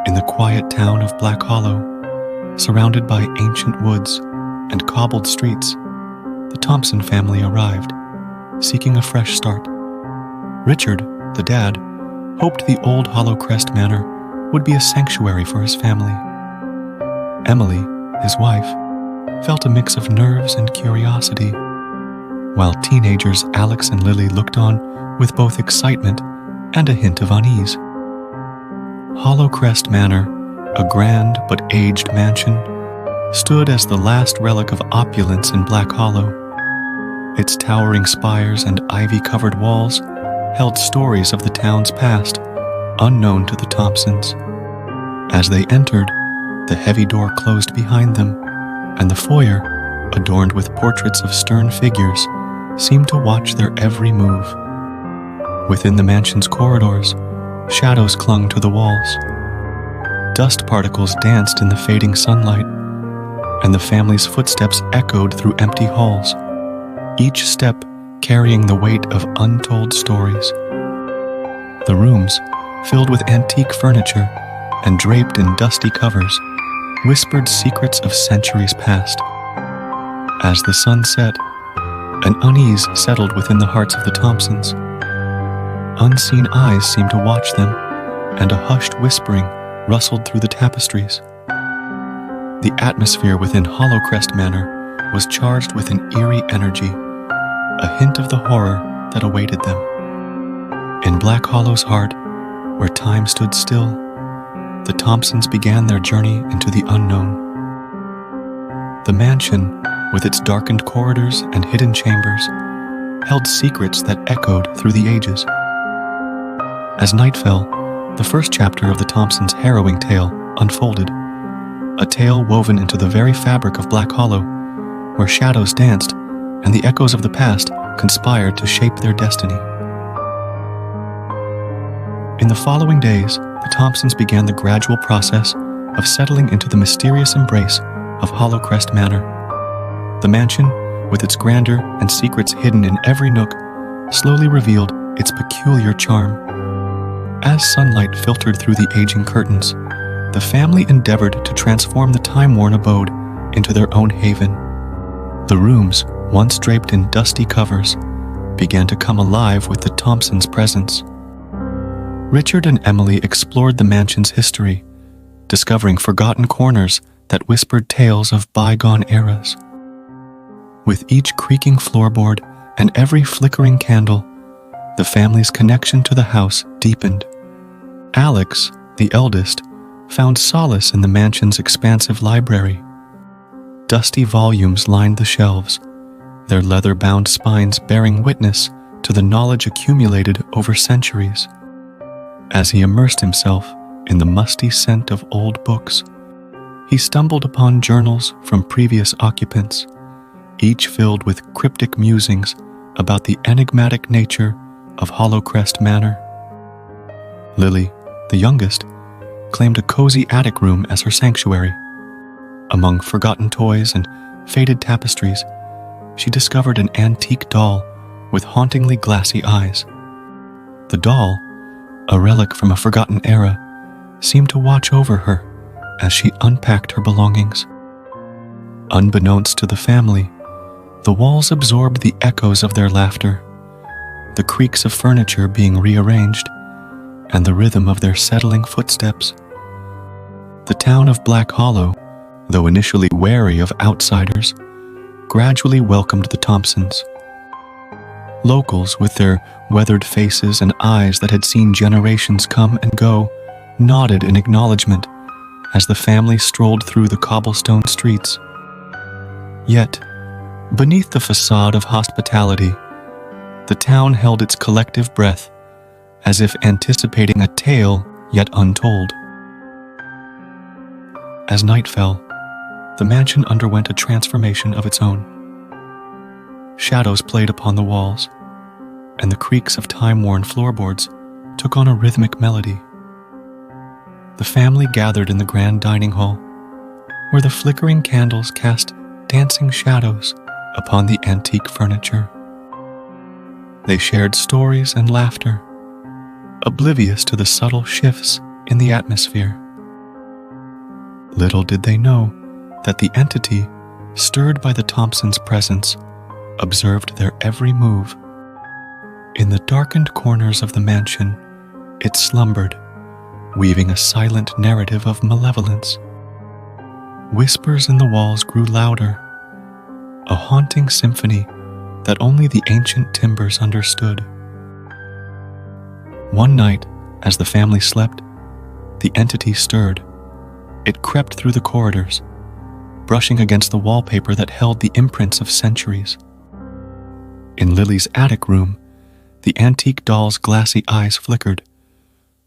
In the quiet town of Black Hollow, surrounded by ancient woods and cobbled streets, the Thompson family arrived, seeking a fresh start. Richard, the dad, hoped the old Hollow Crest manor would be a sanctuary for his family. Emily, his wife, felt a mix of nerves and curiosity, while teenagers Alex and Lily looked on with both excitement and a hint of unease. Hollow Crest Manor, a grand but aged mansion, stood as the last relic of opulence in Black Hollow. Its towering spires and ivy-covered walls held stories of the town's past, unknown to the Thompsons. As they entered, the heavy door closed behind them, and the foyer, adorned with portraits of stern figures, seemed to watch their every move. Within the mansion's corridors, shadows clung to the walls. Dust particles danced in the fading sunlight, and the family's footsteps echoed through empty halls, each step carrying the weight of untold stories. The rooms, filled with antique furniture and draped in dusty covers, whispered secrets of centuries past. As the sun set, an unease settled within the hearts of the Thompsons. Unseen eyes seemed to watch them, and a hushed whispering rustled through the tapestries. The atmosphere within Hollow Crest Manor was charged with an eerie energy, a hint of the horror that awaited them. In Black Hollow's heart, where time stood still, the Thompsons began their journey into the unknown. The mansion, with its darkened corridors and hidden chambers, held secrets that echoed through the ages. As night fell, the first chapter of the Thompsons' harrowing tale unfolded, a tale woven into the very fabric of Black Hollow, where shadows danced and the echoes of the past conspired to shape their destiny. In the following days, the Thompsons began the gradual process of settling into the mysterious embrace of Hollow Crest Manor. The mansion, with its grandeur and secrets hidden in every nook, slowly revealed its peculiar charm. As sunlight filtered through the aging curtains, the family endeavored to transform the time-worn abode into their own haven. The rooms, once draped in dusty covers, began to come alive with the Thompsons' presence. Richard and Emily explored the mansion's history, discovering forgotten corners that whispered tales of bygone eras. With each creaking floorboard and every flickering candle, the family's connection to the house deepened. Alex, the eldest, found solace in the mansion's expansive library. Dusty volumes lined the shelves, their leather-bound spines bearing witness to the knowledge accumulated over centuries. As he immersed himself in the musty scent of old books, he stumbled upon journals from previous occupants, each filled with cryptic musings about the enigmatic nature of Hollow Crest Manor. Lily, the youngest, claimed a cozy attic room as her sanctuary. Among forgotten toys and faded tapestries, she discovered an antique doll with hauntingly glassy eyes. The doll, a relic from a forgotten era, seemed to watch over her as she unpacked her belongings. Unbeknownst to the family, the walls absorbed the echoes of their laughter, the creaks of furniture being rearranged, and the rhythm of their settling footsteps. The town of Black Hollow, though initially wary of outsiders, gradually welcomed the Thompsons. Locals, with their weathered faces and eyes that had seen generations come and go, nodded in acknowledgement as the family strolled through the cobblestone streets. Yet, beneath the facade of hospitality, the town held its collective breath, as if anticipating a tale yet untold. As night fell, the mansion underwent a transformation of its own. Shadows played upon the walls, and the creaks of time-worn floorboards took on a rhythmic melody. The family gathered in the grand dining hall, where the flickering candles cast dancing shadows upon the antique furniture. They shared stories and laughter, oblivious to the subtle shifts in the atmosphere. Little did they know that the entity, stirred by the Thompsons' presence, observed their every move. In the darkened corners of the mansion, it slumbered, weaving a silent narrative of malevolence. Whispers in the walls grew louder, a haunting symphony that only the ancient timbers understood. One night, as the family slept, the entity stirred. It crept through the corridors, brushing against the wallpaper that held the imprints of centuries. In Lily's attic room, the antique doll's glassy eyes flickered,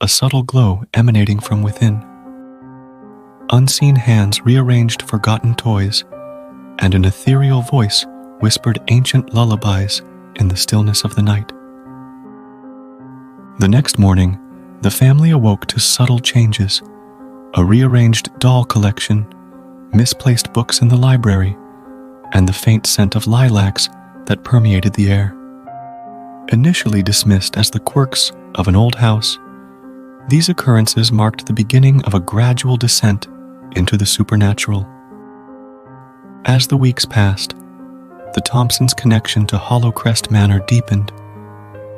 a subtle glow emanating from within. Unseen hands rearranged forgotten toys, and an ethereal voice whispered ancient lullabies in the stillness of the night. The next morning, the family awoke to subtle changes: a rearranged doll collection, misplaced books in the library, and the faint scent of lilacs that permeated the air. Initially dismissed as the quirks of an old house, these occurrences marked the beginning of a gradual descent into the supernatural. As the weeks passed, the Thompsons' connection to Hollow Crest Manor deepened,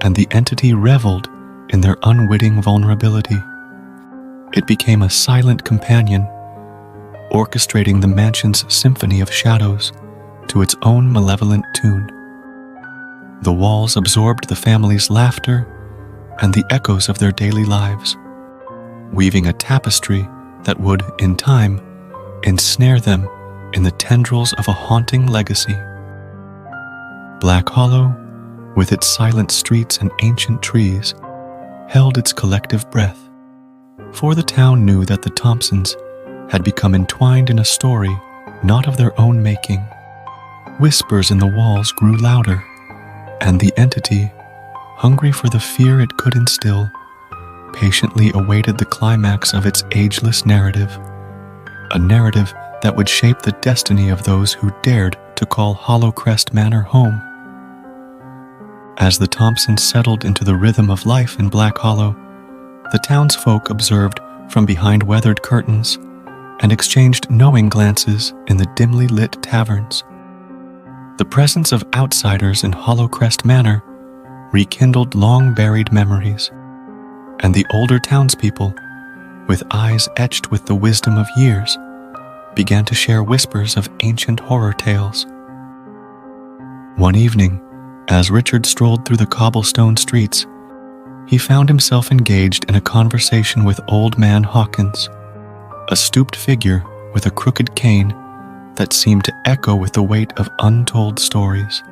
and the entity reveled in their unwitting vulnerability. It became a silent companion, orchestrating the mansion's symphony of shadows to its own malevolent tune. The walls absorbed the family's laughter and the echoes of their daily lives, weaving a tapestry that would, in time, ensnare them in the tendrils of a haunting legacy. Black Hollow, with its silent streets and ancient trees, held its collective breath, for the town knew that the Thompsons had become entwined in a story not of their own making. Whispers in the walls grew louder, and the entity, hungry for the fear it could instill, patiently awaited the climax of its ageless narrative, a narrative that would shape the destiny of those who dared to call Hollow Crest Manor home. As the Thompsons settled into the rhythm of life in Black Hollow, the townsfolk observed from behind weathered curtains and exchanged knowing glances in the dimly lit taverns. The presence of outsiders in Hollow Crest Manor rekindled long-buried memories, and the older townspeople, with eyes etched with the wisdom of years, began to share whispers of ancient horror tales. One evening, as Richard strolled through the cobblestone streets, he found himself engaged in a conversation with Old Man Hawkins, a stooped figure with a crooked cane that seemed to echo with the weight of untold stories.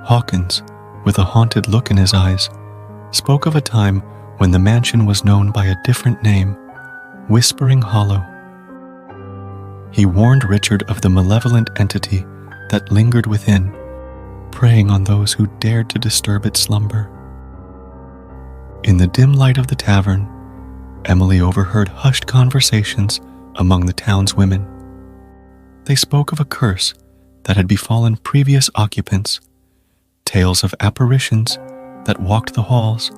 Hawkins, with a haunted look in his eyes, spoke of a time when the mansion was known by a different name, Whispering Hollow. He warned Richard of the malevolent entity that lingered within, preying on those who dared to disturb its slumber. In the dim light of the tavern, Emily overheard hushed conversations among the town's women. They spoke of a curse that had befallen previous occupants, tales of apparitions that walked the halls,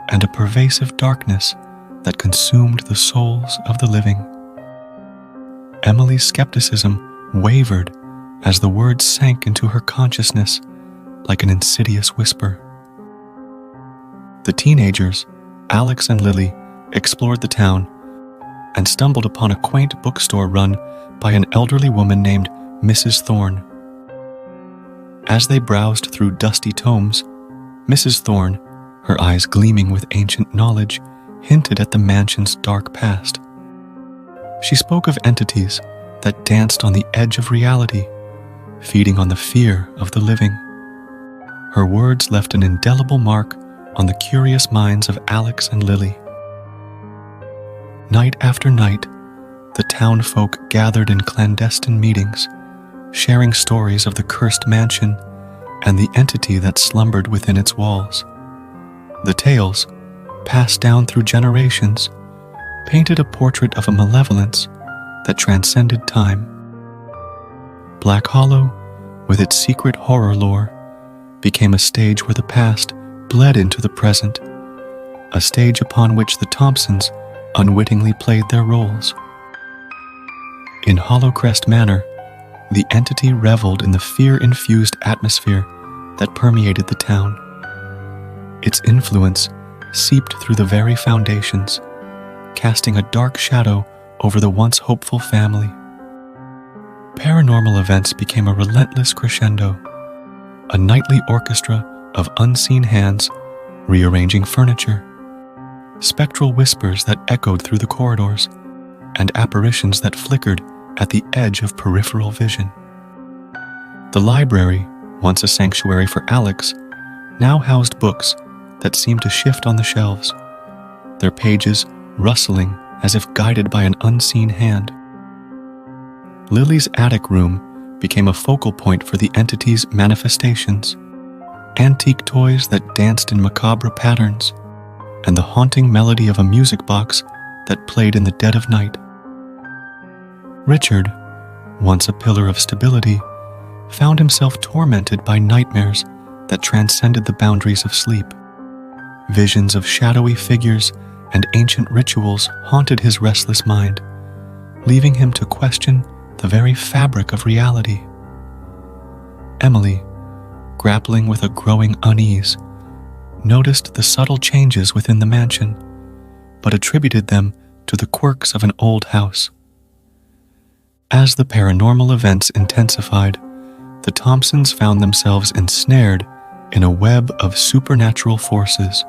and a pervasive darkness that consumed the souls of the living. Emily's skepticism wavered as the words sank into her consciousness like an insidious whisper. The teenagers, Alex and Lily, explored the town and stumbled upon a quaint bookstore run by an elderly woman named Mrs. Thorne. As they browsed through dusty tomes, Mrs. Thorne, her eyes gleaming with ancient knowledge, hinted at the mansion's dark past. She spoke of entities that danced on the edge of reality, feeding on the fear of the living. Her words left an indelible mark on the curious minds of Alex and Lily. Night after night, the town folk gathered in clandestine meetings, sharing stories of the cursed mansion and the entity that slumbered within its walls. The tales, passed down through generations, painted a portrait of a malevolence that transcended time. Black Hollow, with its secret horror lore, became a stage where the past bled into the present, a stage upon which the Thompsons unwittingly played their roles. In Hollow Crest Manor, the entity reveled in the fear-infused atmosphere that permeated the town. Its influence seeped through the very foundations, casting a dark shadow over the once hopeful family. Paranormal events became a relentless crescendo, a nightly orchestra of unseen hands rearranging furniture, spectral whispers that echoed through the corridors, and apparitions that flickered at the edge of peripheral vision. The library, once a sanctuary for Alex, now housed books that seemed to shift on the shelves, their pages rustling as if guided by an unseen hand. Lily's attic room became a focal point for the entity's manifestations, antique toys that danced in macabre patterns, and the haunting melody of a music box that played in the dead of night. Richard, once a pillar of stability, found himself tormented by nightmares that transcended the boundaries of sleep. Visions of shadowy figures and ancient rituals haunted his restless mind, leaving him to question the very fabric of reality. Emily, grappling with a growing unease, noticed the subtle changes within the mansion, but attributed them to the quirks of an old house. As the paranormal events intensified, the Thompsons found themselves ensnared in a web of supernatural forces.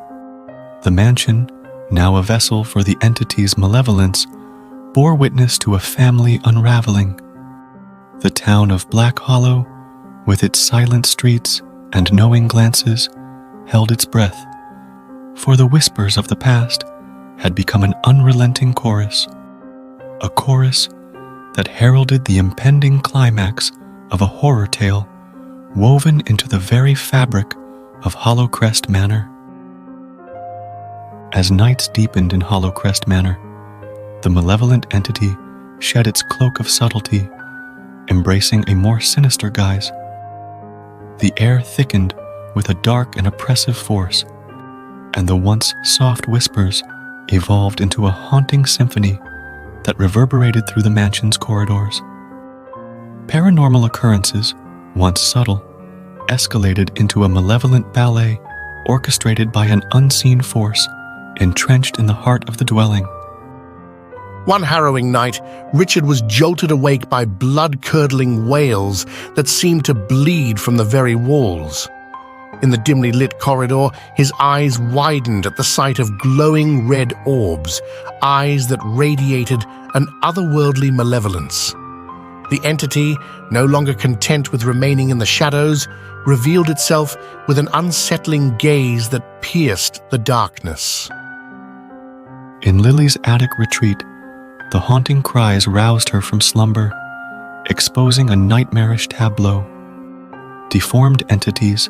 The mansion, now a vessel for the entity's malevolence, bore witness to a family unraveling. The town of Black Hollow, with its silent streets and knowing glances, held its breath, for the whispers of the past had become an unrelenting chorus, a chorus that heralded the impending climax of a horror tale woven into the very fabric of Hollow Crest Manor. As nights deepened in Hollow Crest Manor, the malevolent entity shed its cloak of subtlety, embracing a more sinister guise. The air thickened with a dark and oppressive force, and the once soft whispers evolved into a haunting symphony that reverberated through the mansion's corridors. Paranormal occurrences, once subtle, escalated into a malevolent ballet orchestrated by an unseen force entrenched in the heart of the dwelling. One harrowing night, Richard was jolted awake by blood-curdling wails that seemed to bleed from the very walls. In the dimly lit corridor, his eyes widened at the sight of glowing red orbs, eyes that radiated an otherworldly malevolence. The entity, no longer content with remaining in the shadows, revealed itself with an unsettling gaze that pierced the darkness. In Lily's attic retreat, the haunting cries roused her from slumber, exposing a nightmarish tableau. Deformed entities,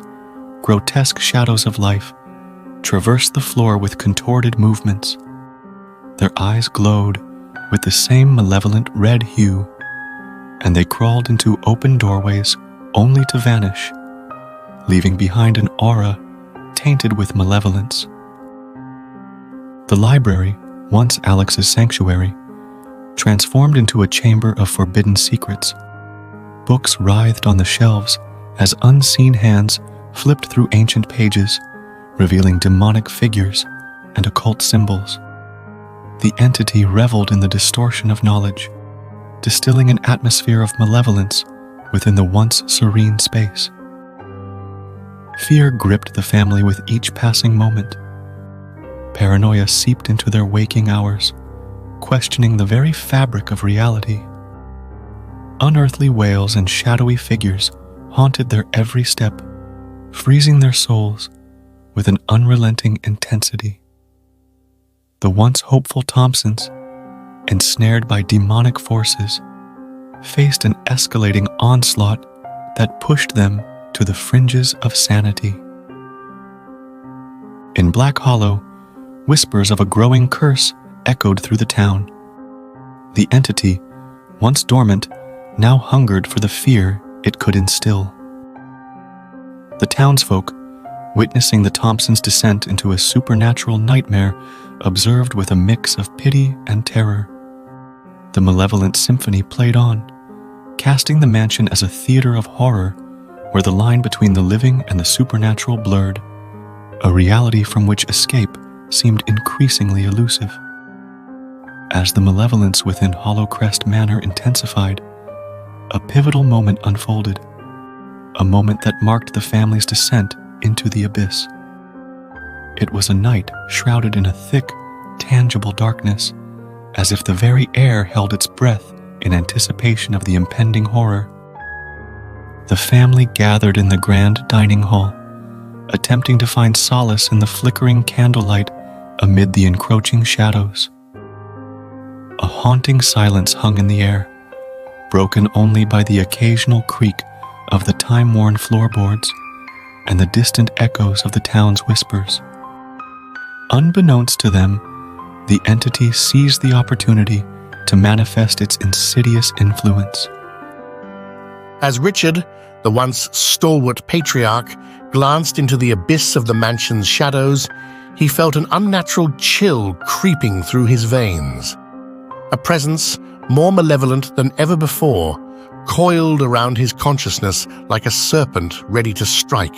grotesque shadows of life, traversed the floor with contorted movements. Their eyes glowed with the same malevolent red hue, and they crawled into open doorways only to vanish, leaving behind an aura tainted with malevolence. The library, once Alex's sanctuary, transformed into a chamber of forbidden secrets. Books writhed on the shelves as unseen hands flipped through ancient pages, revealing demonic figures and occult symbols. The entity reveled in the distortion of knowledge, distilling an atmosphere of malevolence within the once serene space. Fear gripped the family with each passing moment. Paranoia seeped into their waking hours, questioning the very fabric of reality. Unearthly wails and shadowy figures haunted their every step, freezing their souls with an unrelenting intensity. The once hopeful Thompsons, ensnared by demonic forces, faced an escalating onslaught that pushed them to the fringes of sanity. In Black Hollow, whispers of a growing curse echoed through the town. The entity, once dormant, now hungered for the fear it could instill. The townsfolk, witnessing the Thompsons' descent into a supernatural nightmare, observed with a mix of pity and terror. The malevolent symphony played on, casting the mansion as a theater of horror where the line between the living and the supernatural blurred, a reality from which escape seemed increasingly elusive. As the malevolence within Hollow Crest Manor intensified, a pivotal moment unfolded, a moment that marked the family's descent into the abyss. It was a night shrouded in a thick, tangible darkness, as if the very air held its breath in anticipation of the impending horror. The family gathered in the grand dining hall, attempting to find solace in the flickering candlelight amid the encroaching shadows. A haunting silence hung in the air, broken only by the occasional creak of the time-worn floorboards and the distant echoes of the town's whispers. Unbeknownst to them, the entity seized the opportunity to manifest its insidious influence. As Richard, the once stalwart patriarch, glanced into the abyss of the mansion's shadows, he felt an unnatural chill creeping through his veins. A presence more malevolent than ever before coiled around his consciousness like a serpent ready to strike.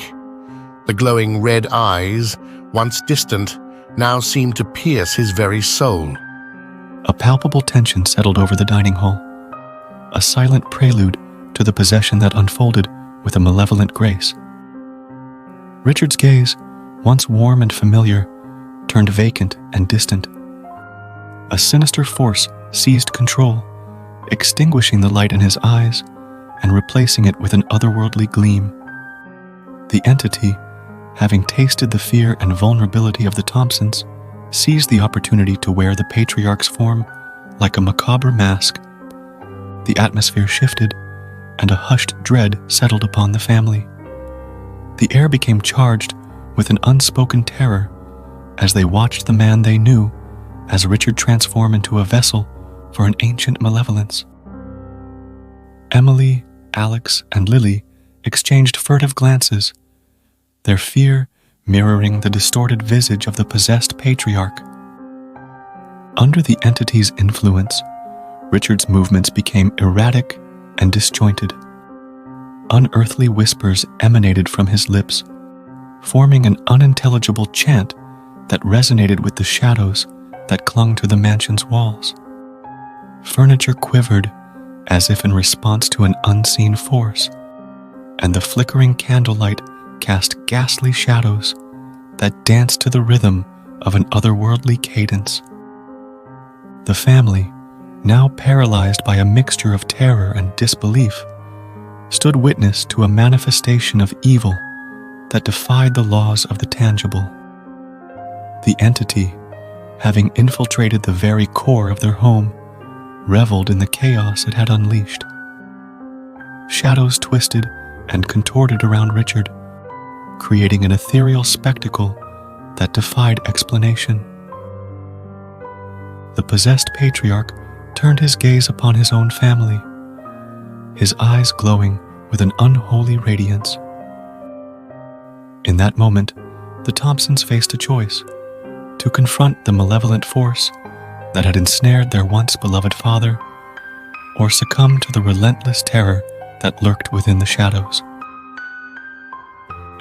The glowing red eyes, once distant, now seemed to pierce his very soul. A palpable tension settled over the dining hall, a silent prelude to the possession that unfolded with a malevolent grace. Richard's gaze, once warm and familiar, turned vacant and distant. A sinister force seized control, extinguishing the light in his eyes and replacing it with an otherworldly gleam. The entity, having tasted the fear and vulnerability of the Thompsons, seized the opportunity to wear the patriarch's form like a macabre mask. The atmosphere shifted, and a hushed dread settled upon the family. The air became charged with an unspoken terror as they watched the man they knew as Richard transformed into a vessel for an ancient malevolence. Emily, Alex, and Lily exchanged furtive glances, their fear mirroring the distorted visage of the possessed patriarch. Under the entity's influence, Richard's movements became erratic and disjointed. Unearthly whispers emanated from his lips, forming an unintelligible chant that resonated with the shadows that clung to the mansion's walls. Furniture quivered as if in response to an unseen force, and the flickering candlelight cast ghastly shadows that danced to the rhythm of an otherworldly cadence. The family, now paralyzed by a mixture of terror and disbelief, stood witness to a manifestation of evil that defied the laws of the tangible. The entity, having infiltrated the very core of their home, reveled in the chaos it had unleashed. Shadows twisted and contorted around Richard, creating an ethereal spectacle that defied explanation. The possessed patriarch turned his gaze upon his own family, his eyes glowing with an unholy radiance. In that moment, the Thompsons faced a choice: to confront the malevolent force that had ensnared their once beloved father, or succumb to the relentless terror that lurked within the shadows.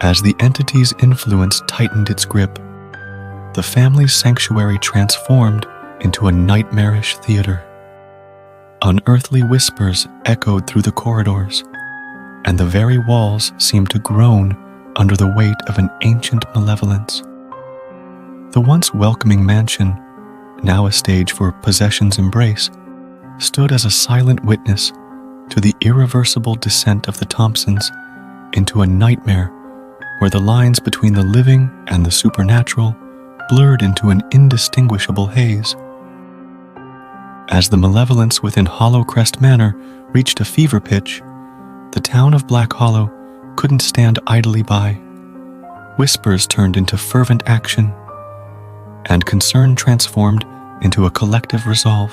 As the entity's influence tightened its grip, the family's sanctuary transformed into a nightmarish theater. Unearthly whispers echoed through the corridors, and the very walls seemed to groan under the weight of an ancient malevolence. The once welcoming mansion, now a stage for possession's embrace, stood as a silent witness to the irreversible descent of the Thompsons into a nightmare where the lines between the living and the supernatural blurred into an indistinguishable haze. As the malevolence within Hollow Crest Manor reached a fever pitch, the town of Black Hollow couldn't stand idly by. Whispers turned into fervent action, and concern transformed into a collective resolve.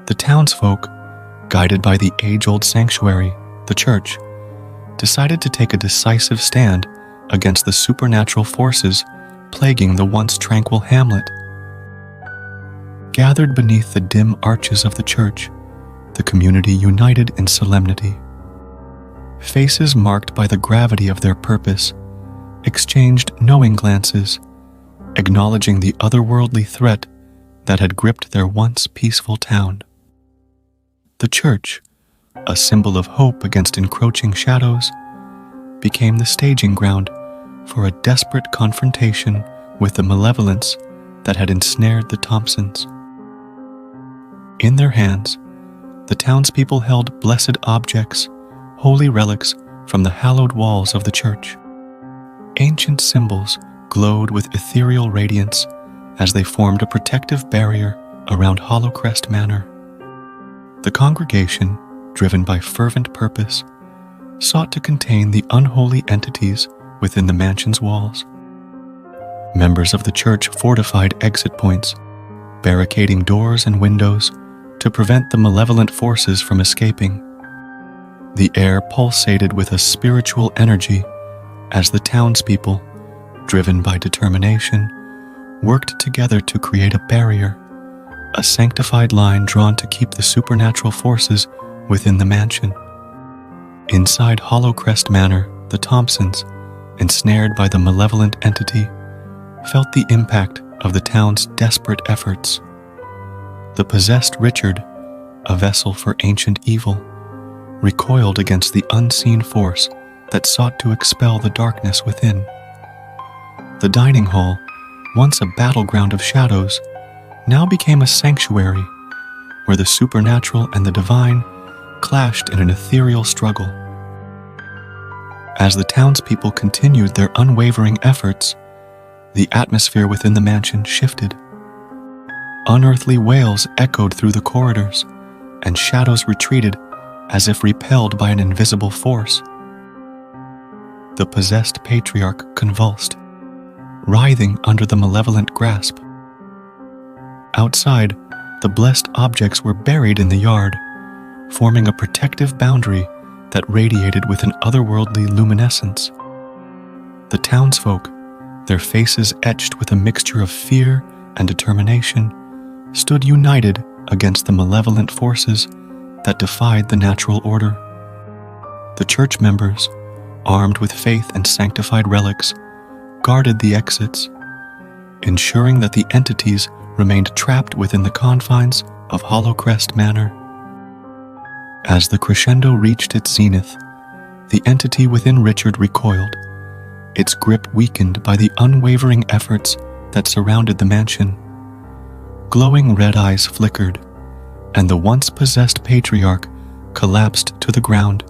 The townsfolk, guided by the age-old sanctuary, the church, decided to take a decisive stand against the supernatural forces plaguing the once tranquil hamlet. Gathered beneath the dim arches of the church, the community united in solemnity. Faces marked by the gravity of their purpose exchanged knowing glances, acknowledging the otherworldly threat that had gripped their once peaceful town. The church, a symbol of hope against encroaching shadows, became the staging ground for a desperate confrontation with the malevolence that had ensnared the Thompsons. In their hands, the townspeople held blessed objects, holy relics from the hallowed walls of the church. Ancient symbols glowed with ethereal radiance as they formed a protective barrier around Hollow Crest Manor. The congregation, driven by fervent purpose, sought to contain the unholy entities within the mansion's walls. Members of the church fortified exit points, barricading doors and windows to prevent the malevolent forces from escaping. The air pulsated with a spiritual energy as the townspeople, driven by determination, worked together to create a barrier, a sanctified line drawn to keep the supernatural forces within the mansion. Inside Hollow Crest Manor, the Thompsons, ensnared by the malevolent entity, felt the impact of the town's desperate efforts. The possessed Richard, a vessel for ancient evil, recoiled against the unseen force that sought to expel the darkness within. The dining hall, once a battleground of shadows, now became a sanctuary where the supernatural and the divine clashed in an ethereal struggle. As the townspeople continued their unwavering efforts, the atmosphere within the mansion shifted. Unearthly wails echoed through the corridors, and shadows retreated as if repelled by an invisible force. The possessed patriarch convulsed, writhing under the malevolent grasp. Outside, the blessed objects were buried in the yard, forming a protective boundary that radiated with an otherworldly luminescence. The townsfolk, their faces etched with a mixture of fear and determination, stood united against the malevolent forces that defied the natural order. The church members, armed with faith and sanctified relics, guarded the exits, ensuring that the entities remained trapped within the confines of Hollow Crest Manor. As the crescendo reached its zenith, the entity within Richard recoiled, its grip weakened by the unwavering efforts that surrounded the mansion. Glowing red eyes flickered, and the once possessed patriarch collapsed to the ground,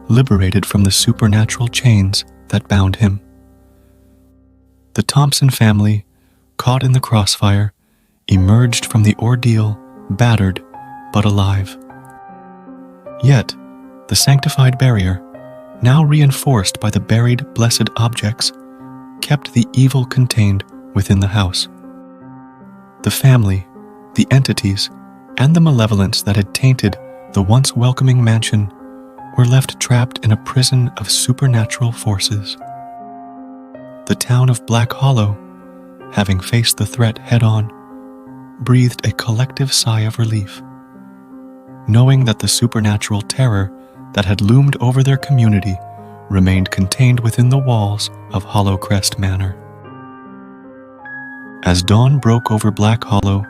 liberated from the supernatural chains that bound him. The Thompson family, caught in the crossfire, emerged from the ordeal battered but alive. Yet, the sanctified barrier, now reinforced by the buried blessed objects, kept the evil contained within the house. The family, the entities, and the malevolence that had tainted the once welcoming mansion were left trapped in a prison of supernatural forces. The town of Black Hollow, having faced the threat head-on, breathed a collective sigh of relief, knowing that the supernatural terror that had loomed over their community remained contained within the walls of Hollow Crest Manor. As dawn broke over Black Hollow,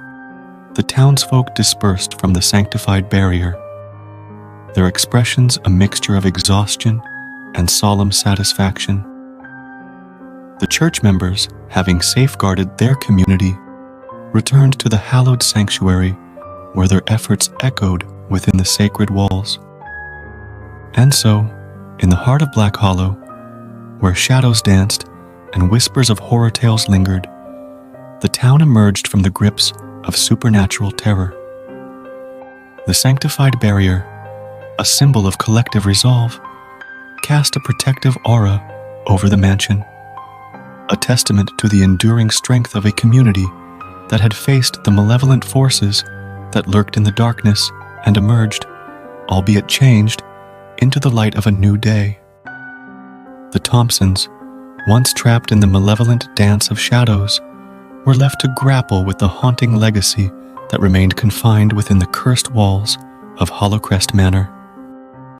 the townsfolk dispersed from the sanctified barrier, their expressions a mixture of exhaustion and solemn satisfaction. The church members, having safeguarded their community, returned to the hallowed sanctuary where their efforts echoed within the sacred walls. And so, in the heart of Black Hollow, where shadows danced and whispers of horror tales lingered, the town emerged from the grips of supernatural terror. The sanctified barrier, a symbol of collective resolve, cast a protective aura over the mansion, a testament to the enduring strength of a community that had faced the malevolent forces that lurked in the darkness and emerged, albeit changed, into the light of a new day. The Thompsons, once trapped in the malevolent dance of shadows, were left to grapple with the haunting legacy that remained confined within the cursed walls of Hollow Crest Manor.